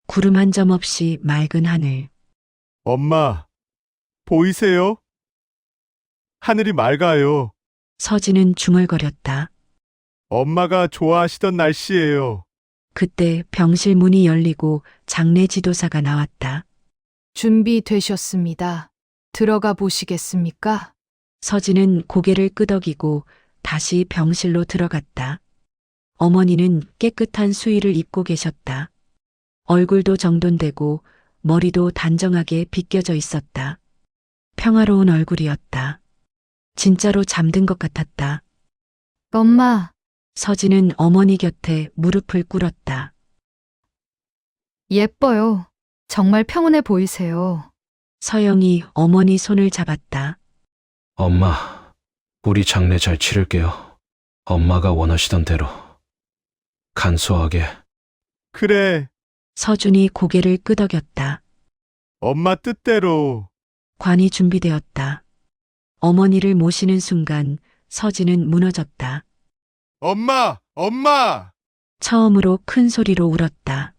구름 한 점 없이 맑은 하늘.
엄마, 보이세요? 하늘이 맑아요.
서진은 중얼거렸다.
엄마가 좋아하시던 날씨예요.
그때 병실 문이 열리고 장례 지도사가 나왔다.
준비되셨습니다. 들어가 보시겠습니까?
서진은 고개를 끄덕이고 다시 병실로 들어갔다. 어머니는 깨끗한 수의를 입고 계셨다. 얼굴도 정돈되고 머리도 단정하게 빗겨져 있었다. 평화로운 얼굴이었다. 진짜로 잠든 것 같았다.
엄마,
서진은 어머니 곁에 무릎을 꿇었다.
예뻐요. 정말 평온해 보이세요.
서영이 어머니 손을 잡았다.
엄마, 우리 장례 잘 치를게요. 엄마가 원하시던 대로. 간소하게.
그래,
서준이 고개를 끄덕였다.
엄마 뜻대로.
관이 준비되었다. 어머니를 모시는 순간 서진은 무너졌다.
엄마, 엄마,
처음으로 큰 소리로 울었다.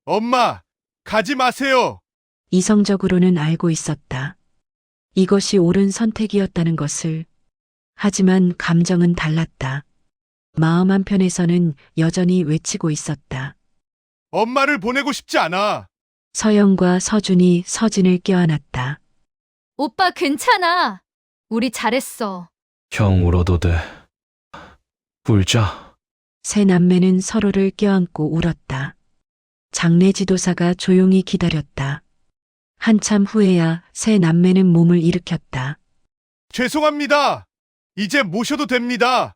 엄마, 가지 마세요.
이성적으로는 알고 있었다. 이것이 옳은 선택이었다는 것을. 하지만 감정은 달랐다. 마음 한편에서는 여전히 외치고 있었다.
엄마를 보내고 싶지 않아.
서영과 서준이 서진을 껴안았다.
오빠 괜찮아. 우리 잘했어.
형 울어도 돼. 울자.
세 남매는 서로를 껴안고 울었다. 장례 지도사가 조용히 기다렸다. 한참 후에야 세 남매는 몸을 일으켰다.
죄송합니다. 이제 모셔도 됩니다.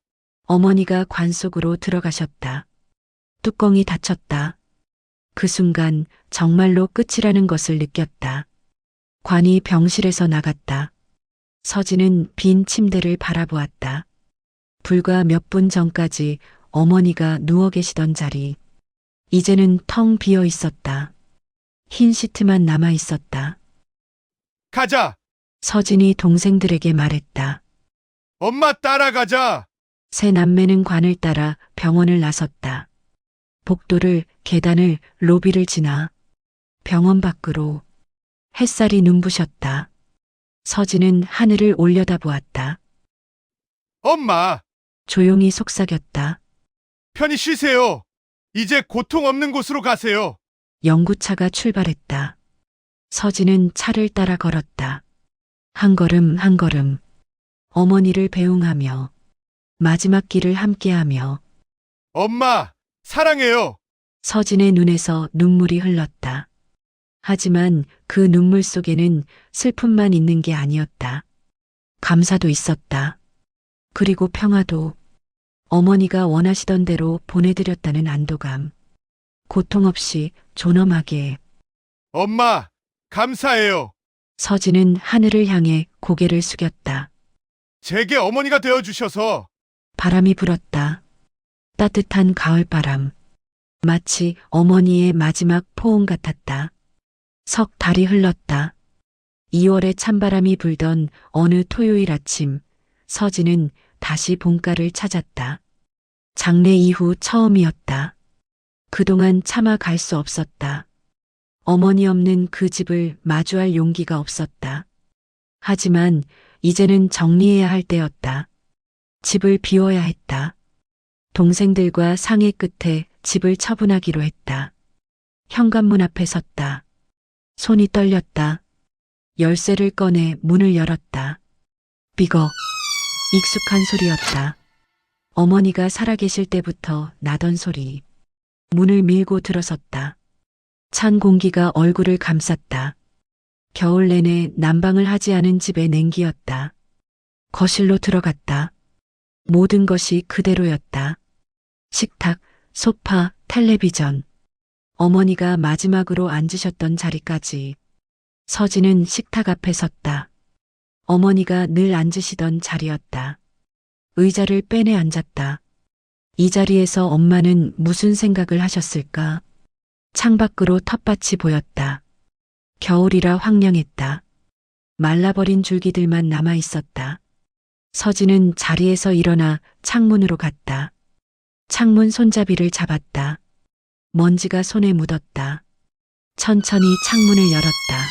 어머니가 관 속으로 들어가셨다. 뚜껑이 닫혔다. 그 순간 정말로 끝이라는 것을 느꼈다. 관이 병실에서 나갔다. 서진은 빈 침대를 바라보았다. 불과 몇 분 전까지 어머니가 누워 계시던 자리. 이제는 텅 비어 있었다. 흰 시트만 남아 있었다.
가자.
서진이 동생들에게 말했다.
엄마 따라가자.
세 남매는 관을 따라 병원을 나섰다. 복도를, 계단을, 로비를 지나 병원 밖으로 햇살이 눈부셨다. 서진은 하늘을 올려다보았다.
엄마,
조용히 속삭였다.
편히 쉬세요. 이제 고통 없는 곳으로 가세요.
연구차가 출발했다. 서진은 차를 따라 걸었다. 한 걸음 한 걸음 어머니를 배웅하며 마지막 길을 함께하며
엄마, 사랑해요.
서진의 눈에서 눈물이 흘렀다. 하지만 그 눈물 속에는 슬픔만 있는 게 아니었다. 감사도 있었다. 그리고 평화도. 어머니가 원하시던 대로 보내드렸다는 안도감. 고통 없이 존엄하게.
엄마, 감사해요.
서진은 하늘을 향해 고개를 숙였다.
제게 어머니가 되어주셔서.
바람이 불었다. 따뜻한 가을바람. 마치 어머니의 마지막 포옹 같았다. 석 달이 흘렀다. 2월에 찬바람이 불던 어느 토요일 아침, 서진은 다시 본가를 찾았다. 장례 이후 처음이었다. 그동안 참아 갈 수 없었다. 어머니 없는 그 집을 마주할 용기가 없었다. 하지만 이제는 정리해야 할 때였다. 집을 비워야 했다. 동생들과 상의 끝에 집을 처분하기로 했다. 현관문 앞에 섰다. 손이 떨렸다. 열쇠를 꺼내 문을 열었다. 삐걱. 익숙한 소리였다. 어머니가 살아계실 때부터 나던 소리. 문을 밀고 들어섰다. 찬 공기가 얼굴을 감쌌다. 겨울 내내 난방을 하지 않은 집의 냉기였다. 거실로 들어갔다. 모든 것이 그대로였다. 식탁, 소파, 텔레비전. 어머니가 마지막으로 앉으셨던 자리까지. 서진은 식탁 앞에 섰다. 어머니가 늘 앉으시던 자리였다. 의자를 빼내 앉았다. 이 자리에서 엄마는 무슨 생각을 하셨을까? 창밖으로 텃밭이 보였다. 겨울이라 황량했다. 말라버린 줄기들만 남아 있었다. 서진은 자리에서 일어나 창문으로 갔다. 창문 손잡이를 잡았다. 먼지가 손에 묻었다. 천천히 창문을 열었다.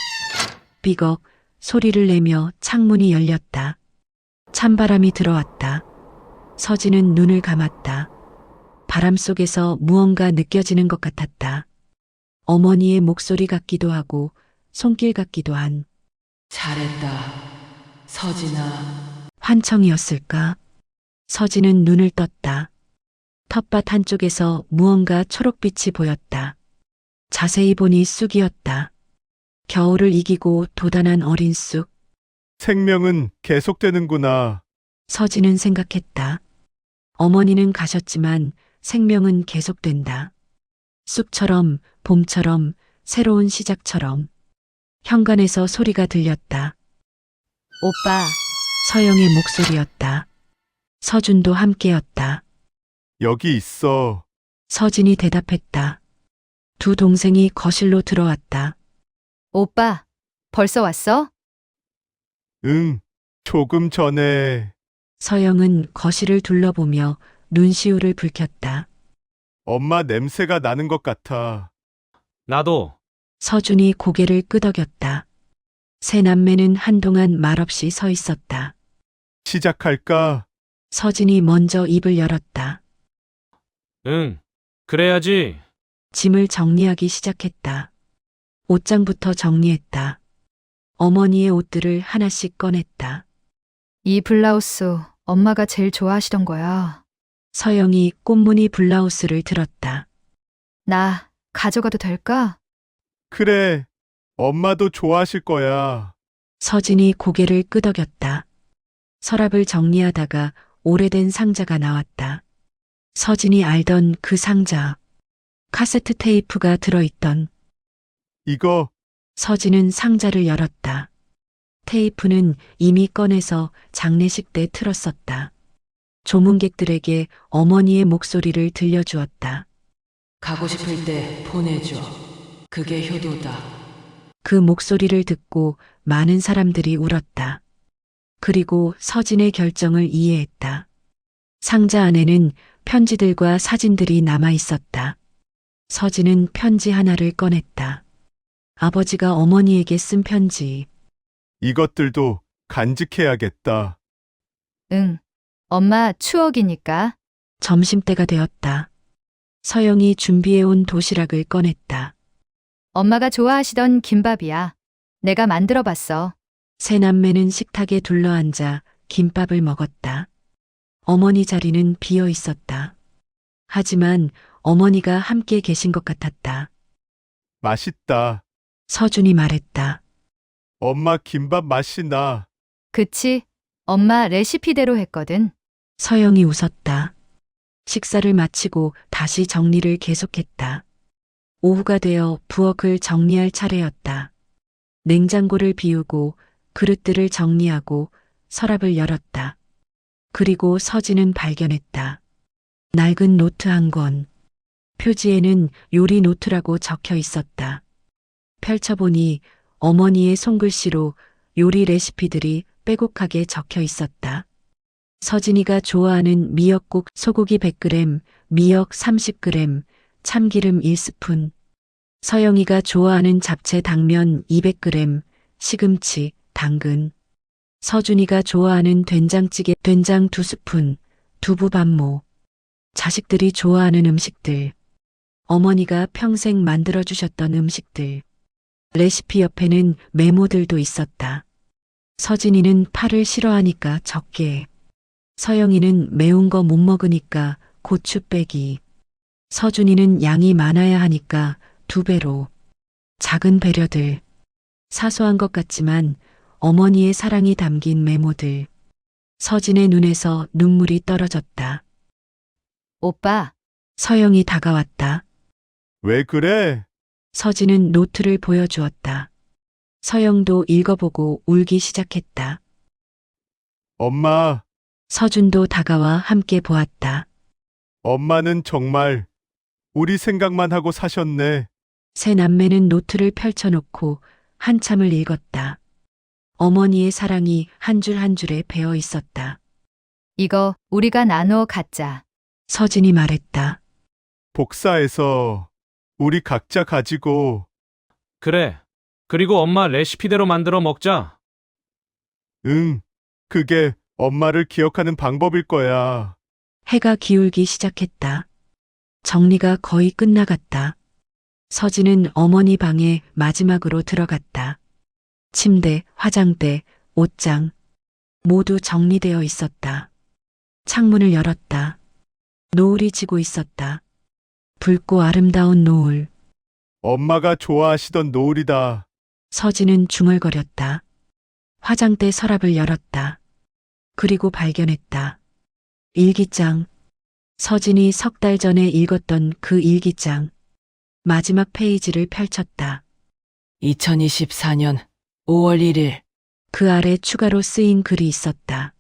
삐걱 소리를 내며 창문이 열렸다. 찬바람이 들어왔다. 서진은 눈을 감았다. 바람 속에서 무언가 느껴지는 것 같았다. 어머니의 목소리 같기도 하고 손길 같기도 한
잘했다. 서진아.
환청이었을까? 서진은 눈을 떴다. 텃밭 한쪽에서 무언가 초록빛이 보였다. 자세히 보니 쑥이었다. 겨울을 이기고 도단한 어린 쑥.
생명은 계속되는구나.
서진은 생각했다. 어머니는 가셨지만 생명은 계속된다. 쑥처럼, 봄처럼, 새로운 시작처럼. 현관에서 소리가 들렸다.
오빠,
서영의 목소리였다. 서준도 함께였다.
여기 있어.
서진이 대답했다. 두 동생이 거실로 들어왔다.
오빠, 벌써 왔어?
응, 조금 전에.
서영은 거실을 둘러보며 눈시울을 붉혔다.
엄마 냄새가 나는 것 같아.
나도.
서준이 고개를 끄덕였다. 세 남매는 한동안 말없이 서 있었다.
시작할까?
서진이 먼저 입을 열었다.
응. 그래야지.
짐을 정리하기 시작했다. 옷장부터 정리했다. 어머니의 옷들을 하나씩 꺼냈다.
이 블라우스 엄마가 제일 좋아하시던 거야.
서영이 꽃무늬 블라우스를 들었다.
나 가져가도 될까?
그래, 엄마도 좋아하실 거야.
서진이 고개를 끄덕였다. 서랍을 정리하다가 오래된 상자가 나왔다. 서진이 알던 그 상자. 카세트 테이프가 들어있던.
이거
서진은 상자를 열었다. 테이프는 이미 꺼내서 장례식 때 틀었었다. 조문객들에게 어머니의 목소리를 들려주었다.
가고 싶을 때 보내줘. 그게 효도다.
그 목소리를 듣고 많은 사람들이 울었다. 그리고 서진의 결정을 이해했다. 상자 안에는 편지들과 사진들이 남아 있었다. 서진은 편지 하나를 꺼냈다. 아버지가 어머니에게 쓴 편지.
이것들도 간직해야겠다.
응. 엄마 추억이니까.
점심때가 되었다. 서영이 준비해온 도시락을 꺼냈다.
엄마가 좋아하시던 김밥이야. 내가 만들어 봤어.
세 남매는 식탁에 둘러앉아 김밥을 먹었다. 어머니 자리는 비어 있었다. 하지만 어머니가 함께 계신 것 같았다.
맛있다.
서준이 말했다.
엄마 김밥 맛이 나.
그치? 엄마 레시피대로 했거든.
서영이 웃었다. 식사를 마치고 다시 정리를 계속했다. 오후가 되어 부엌을 정리할 차례였다. 냉장고를 비우고 그릇들을 정리하고 서랍을 열었다. 그리고 서진은 발견했다. 낡은 노트 한 권. 표지에는 요리 노트라고 적혀 있었다. 펼쳐보니 어머니의 손글씨로 요리 레시피들이 빼곡하게 적혀 있었다. 서진이가 좋아하는 미역국 소고기 100g, 미역 30g, 참기름 1스푼. 서영이가 좋아하는 잡채 당면 200g, 시금치, 당근. 서준이가 좋아하는 된장찌개 된장 2스푼, 두부 반모. 자식들이 좋아하는 음식들. 어머니가 평생 만들어주셨던 음식들. 레시피 옆에는 메모들도 있었다. 서진이는 파를 싫어하니까 적게. 서영이는 매운 거 못 먹으니까 고추 빼기. 서준이는 양이 많아야 하니까 2배로. 작은 배려들. 사소한 것 같지만 어머니의 사랑이 담긴 메모들. 서진의 눈에서 눈물이 떨어졌다.
오빠,
서영이 다가왔다.
왜 그래?
서진은 노트를 보여주었다. 서영도 읽어보고 울기 시작했다.
엄마,
서준도 다가와 함께 보았다.
엄마는 정말 우리 생각만 하고 사셨네.
세 남매는 노트를 펼쳐놓고 한참을 읽었다. 어머니의 사랑이 한 줄 한 줄에 배어 있었다.
이거 우리가 나누어 갖자.
서진이 말했다.
복사해서 우리 각자 가지고.
그래. 그리고 엄마 레시피대로 만들어 먹자.
응, 그게 엄마를 기억하는 방법일 거야.
해가 기울기 시작했다. 정리가 거의 끝나갔다. 서진은 어머니 방에 마지막으로 들어갔다. 침대, 화장대, 옷장 모두 정리되어 있었다. 창문을 열었다. 노을이 지고 있었다. 붉고 아름다운 노을.
엄마가 좋아하시던 노을이다.
서진은 중얼거렸다. 화장대 서랍을 열었다. 그리고 발견했다. 일기장. 서진이 3달 전에 읽었던 그 일기장. 마지막 페이지를 펼쳤다.
2024년 5월 1일.
그 아래 추가로 쓰인 글이 있었다.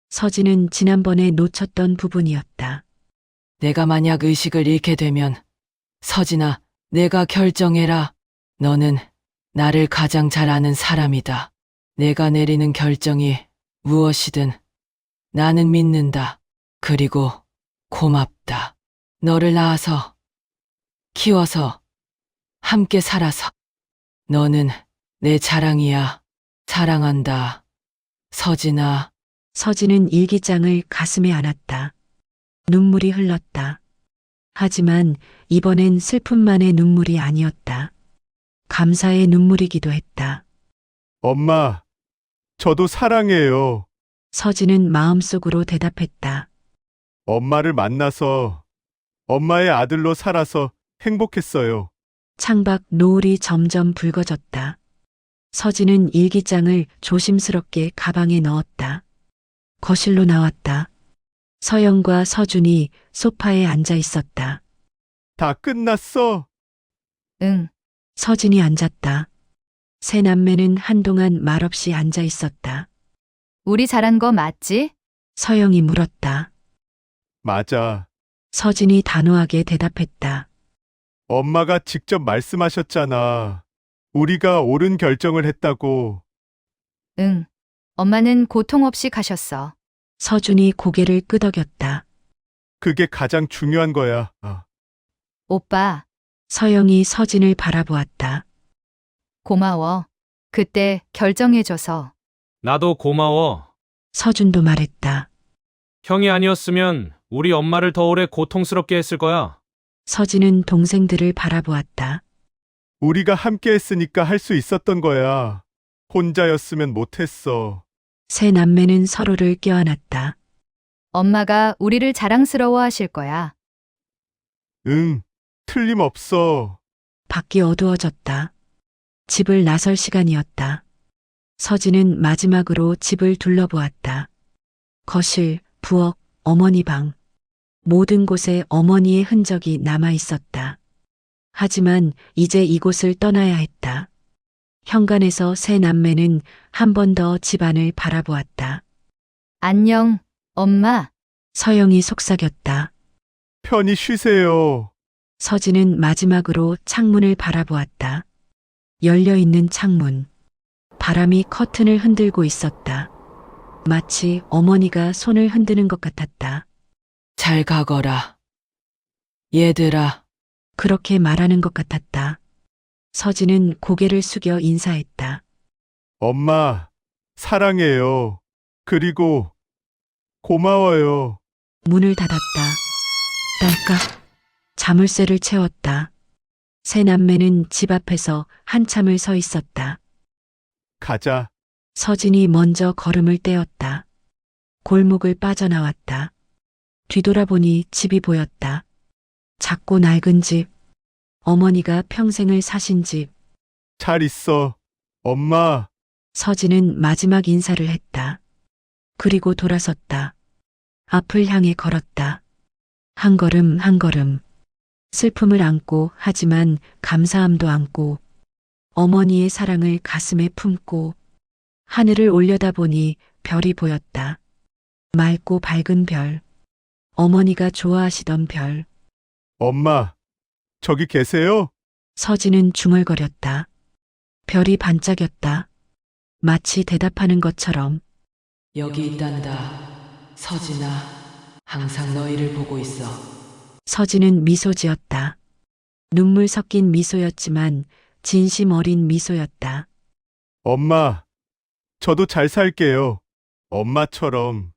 서진은 지난번에 놓쳤던 부분이었다.
내가 만약 의식을 잃게 되면 서진아, 내가 결정해라. 너는 나를 가장 잘 아는 사람이다. 내가 내리는 결정이 무엇이든 나는 믿는다. 그리고 고맙다. 너를 낳아서, 키워서, 함께 살아서. 너는 내 자랑이야. 사랑한다. 서진아.
서진은 일기장을 가슴에 안았다. 눈물이 흘렀다. 하지만 이번엔 슬픔만의 눈물이 아니었다. 감사의 눈물이기도 했다.
엄마, 저도 사랑해요.
서진은 마음속으로 대답했다.
엄마를 만나서 엄마의 아들로 살아서 행복했어요.
창밖 노을이 점점 붉어졌다. 서진은 일기장을 조심스럽게 가방에 넣었다. 거실로 나왔다. 서영과 서준이 소파에 앉아 있었다.
다 끝났어.
응.
서진이 앉았다. 세 남매는 한동안 말없이 앉아 있었다.
우리 잘한 거 맞지?
서영이 물었다.
맞아.
서진이 단호하게 대답했다.
엄마가 직접 말씀하셨잖아. 우리가 옳은 결정을 했다고.
응. 엄마는 고통 없이 가셨어.
서준이 고개를 끄덕였다.
그게 가장 중요한 거야.
오빠,
서영이 서진을 바라보았다.
고마워. 그때 결정해줘서.
나도 고마워.
서준도 말했다.
형이 아니었으면 우리 엄마를 더 오래 고통스럽게 했을 거야.
서진은 동생들을 바라보았다.
우리가 함께 했으니까 할 수 있었던 거야. 혼자였으면 못했어.
세 남매는 서로를 껴안았다.
엄마가 우리를 자랑스러워 하실 거야.
응, 틀림없어.
밖이 어두워졌다. 집을 나설 시간이었다. 서진은 마지막으로 집을 둘러보았다. 거실, 부엌, 어머니 방. 모든 곳에 어머니의 흔적이 남아 있었다. 하지만 이제 이곳을 떠나야 했다. 현관에서 세 남매는 한 번 더 집안을 바라보았다.
안녕, 엄마.
서영이 속삭였다.
편히 쉬세요.
서진은 마지막으로 창문을 바라보았다. 열려있는 창문. 바람이 커튼을 흔들고 있었다. 마치 어머니가 손을 흔드는 것 같았다.
잘 가거라. 얘들아.
그렇게 말하는 것 같았다. 서진은 고개를 숙여 인사했다.
엄마, 사랑해요. 그리고 고마워요.
문을 닫았다. 딸깍. 자물쇠를 채웠다. 세 남매는 집 앞에서 한참을 서 있었다.
가자.
서진이 먼저 걸음을 떼었다. 골목을 빠져나왔다. 뒤돌아보니 집이 보였다. 작고 낡은 집. 어머니가 평생을 사신 집.
잘 있어. 엄마.
서진은 마지막 인사를 했다. 그리고 돌아섰다. 앞을 향해 걸었다. 한 걸음 한 걸음. 슬픔을 안고 하지만 감사함도 안고 어머니의 사랑을 가슴에 품고 하늘을 올려다보니 별이 보였다. 맑고 밝은 별. 어머니가 좋아하시던 별.
엄마, 저기 계세요?
서진은 중얼거렸다. 별이 반짝였다. 마치 대답하는 것처럼.
여기 있단다. 서진아. 항상 너희를 보고 있어.
서진은 미소 지었다. 눈물 섞인 미소였지만 진심 어린 미소였다.
엄마, 저도 잘 살게요. 엄마처럼.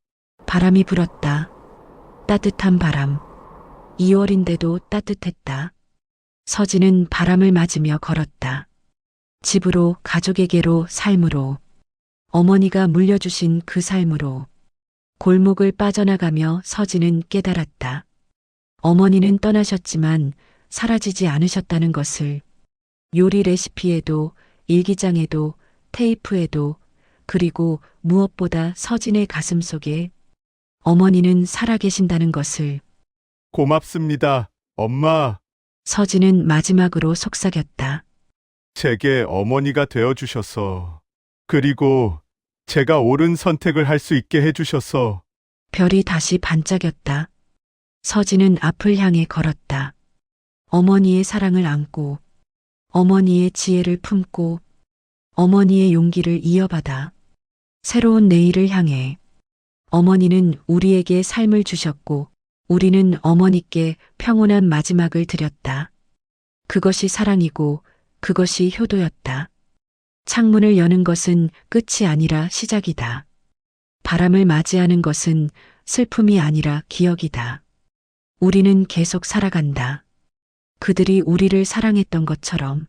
바람이 불었다. 따뜻한 바람. 2월인데도 따뜻했다. 서진은 바람을 맞으며 걸었다. 집으로, 가족에게로, 삶으로. 어머니가 물려주신 그 삶으로. 골목을 빠져나가며 서진은 깨달았다. 어머니는 떠나셨지만 사라지지 않으셨다는 것을. 요리 레시피에도, 일기장에도, 테이프에도, 그리고 무엇보다 서진의 가슴 속에 어머니는 살아계신다는 것을.
고맙습니다, 엄마.
서진은 마지막으로 속삭였다.
제게 어머니가 되어주셔서. 그리고 제가 옳은 선택을 할 수 있게 해주셔서.
별이 다시 반짝였다. 서진은 앞을 향해 걸었다. 어머니의 사랑을 안고, 어머니의 지혜를 품고, 어머니의 용기를 이어받아. 새로운 내일을 향해. 어머니는 우리에게 삶을 주셨고, 우리는 어머니께 평온한 마지막을 드렸다. 그것이 사랑이고, 그것이 효도였다. 창문을 여는 것은 끝이 아니라 시작이다. 바람을 맞이하는 것은 슬픔이 아니라 기억이다. 우리는 계속 살아간다. 그들이 우리를 사랑했던 것처럼.